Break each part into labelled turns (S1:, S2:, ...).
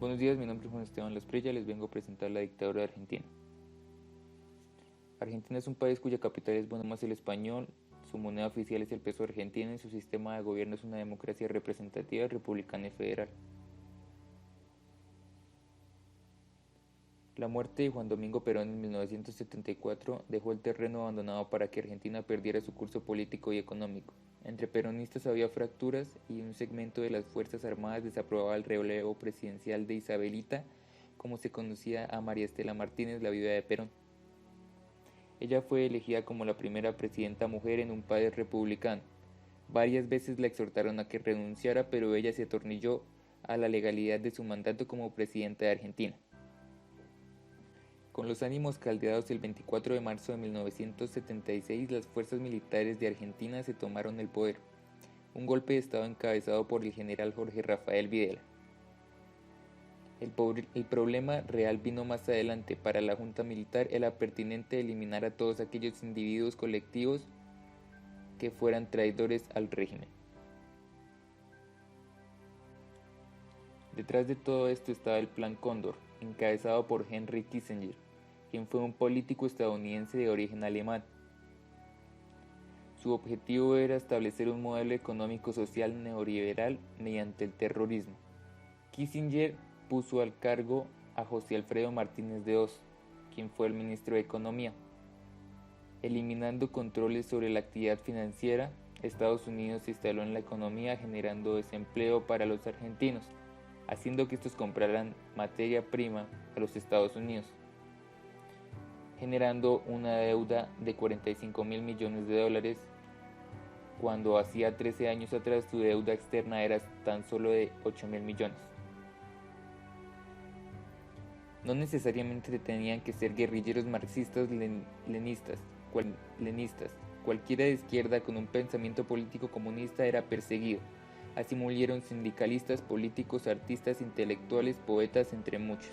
S1: Buenos días, mi nombre es Juan Esteban Lasprilla, les vengo a presentar la dictadura de Argentina. Argentina es un país cuya capital es más el español, su moneda oficial es el peso argentino y su sistema de gobierno es una democracia representativa, republicana y federal. La muerte de Juan Domingo Perón en 1974 dejó el terreno abandonado para que Argentina perdiera su curso político y económico. Entre peronistas había fracturas y un segmento de las Fuerzas Armadas desaprobaba el relevo presidencial de Isabelita, como se conocía a María Estela Martínez, la viuda de Perón. Ella fue elegida como la primera presidenta mujer en un país republicano. Varias veces la exhortaron a que renunciara, pero ella se atornilló a la legalidad de su mandato como presidenta de Argentina. Con los ánimos caldeados, el 24 de marzo de 1976 las fuerzas militares de Argentina se tomaron el poder, un golpe de estado encabezado por el general Jorge Rafael Videla. El problema real vino más adelante. Para la junta militar era pertinente eliminar a todos aquellos individuos colectivos que fueran traidores al régimen. Detrás de todo esto estaba el Plan Cóndor, encabezado por Henry Kissinger, quien fue un político estadounidense de origen alemán. Su objetivo era establecer un modelo económico-social neoliberal mediante el terrorismo. Kissinger puso al cargo a José Alfredo Martínez de Hoz, quien fue el ministro de Economía. Eliminando controles sobre la actividad financiera, Estados Unidos se instaló en la economía generando desempleo para los argentinos, haciendo que estos compraran materia prima a los Estados Unidos, generando una deuda de 45.000 millones de dólares, cuando hacía 13 años atrás su deuda externa era tan solo de 8.000 millones. No necesariamente tenían que ser guerrilleros marxistas-lenistas. Cualquiera de izquierda con un pensamiento político comunista era perseguido. Así murieron sindicalistas, políticos, artistas, intelectuales, poetas, entre muchos.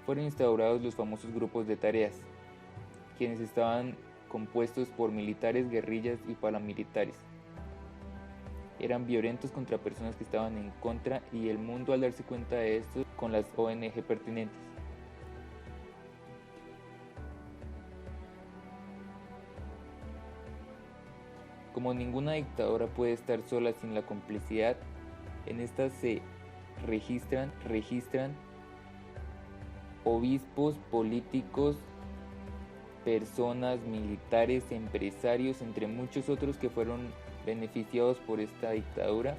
S1: Fueron instaurados los famosos grupos de tareas, quienes estaban compuestos por militares, guerrillas y paramilitares. Eran violentos contra personas que estaban en contra, y el mundo, al darse cuenta de esto, con las ONG pertinentes. Como ninguna dictadura puede estar sola sin la complicidad, en esta se registran obispos, políticos, personas, militares, empresarios, entre muchos otros que fueron beneficiados por esta dictadura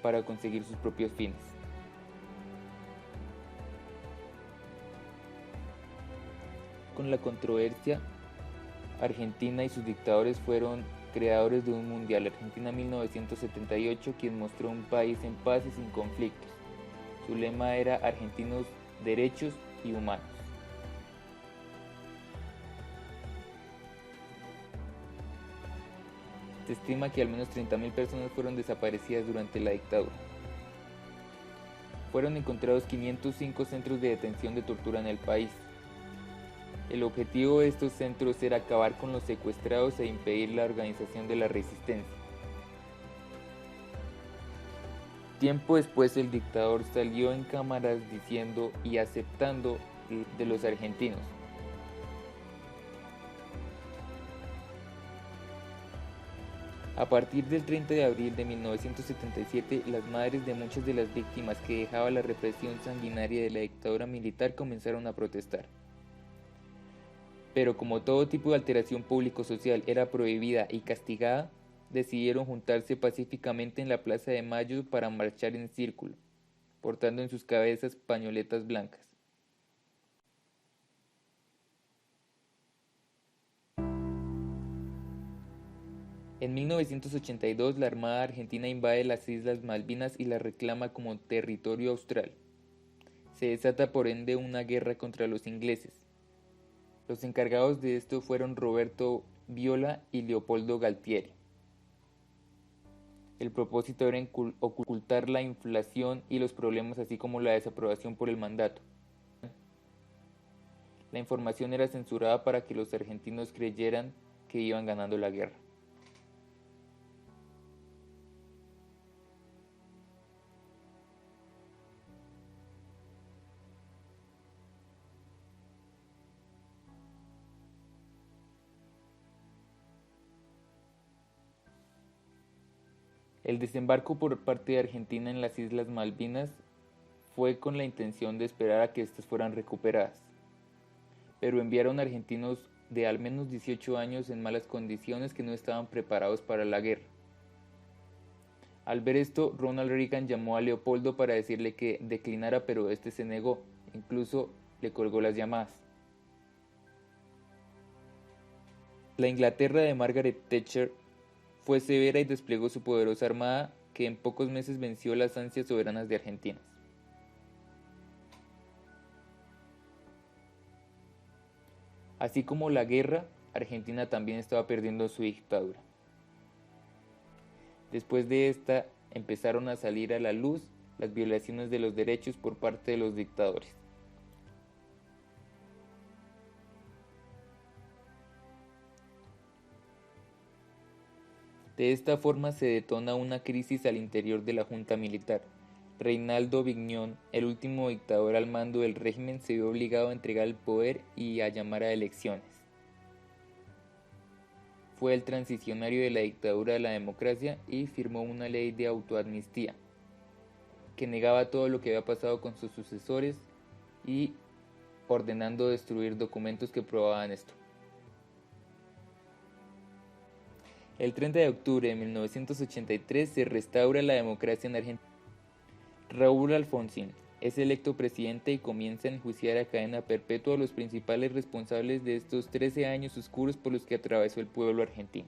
S1: para conseguir sus propios fines. Con la controversia, Argentina y sus dictadores fueron creadores de un mundial, Argentina 1978, quien mostró un país en paz y sin conflictos. Su lema era Argentinos, derechos y humanos. Se estima que al menos 30.000 personas fueron desaparecidas durante la dictadura. Fueron encontrados 505 centros de detención de tortura en el país. El objetivo de estos centros era acabar con los secuestrados e impedir la organización de la resistencia. Tiempo después, el dictador salió en cámaras diciendo y aceptando de los argentinos. A partir del 30 de abril de 1977, las madres de muchas de las víctimas que dejaba la represión sanguinaria de la dictadura militar comenzaron a protestar. Pero como todo tipo de alteración público-social era prohibida y castigada, decidieron juntarse pacíficamente en la Plaza de Mayo para marchar en círculo, portando en sus cabezas pañoletas blancas. En 1982, la Armada Argentina invade las Islas Malvinas y las reclama como territorio austral. Se desata por ende una guerra contra los ingleses. Los encargados de esto fueron Roberto Viola y Leopoldo Galtieri. El propósito era ocultar la inflación y los problemas, así como la desaprobación por el mandato. La información era censurada para que los argentinos creyeran que iban ganando la guerra. El desembarco por parte de Argentina en las Islas Malvinas fue con la intención de esperar a que éstas fueran recuperadas, pero enviaron argentinos de al menos 18 años en malas condiciones que no estaban preparados para la guerra. Al ver esto, Ronald Reagan llamó a Leopoldo para decirle que declinara, pero este se negó, incluso le colgó las llamadas. La Inglaterra de Margaret Thatcher fue severa y desplegó su poderosa armada, que en pocos meses venció las ansias soberanas de Argentina. Así como la guerra, Argentina también estaba perdiendo su dictadura. Después de esta, empezaron a salir a la luz las violaciones de los derechos por parte de los dictadores. De esta forma se detona una crisis al interior de la junta militar. Reinaldo Vignon, el último dictador al mando del régimen, se vio obligado a entregar el poder y a llamar a elecciones. Fue el transicionario de la dictadura a la democracia y firmó una ley de autoamnistía que negaba todo lo que había pasado con sus sucesores y ordenando destruir documentos que probaban esto. El 30 de octubre de 1983 se restaura la democracia en Argentina. Raúl Alfonsín es electo presidente y comienza a enjuiciar a cadena perpetua a los principales responsables de estos 13 años oscuros por los que atravesó el pueblo argentino,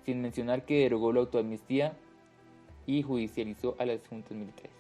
S1: sin mencionar que derogó la autoamnistía y judicializó a las juntas militares.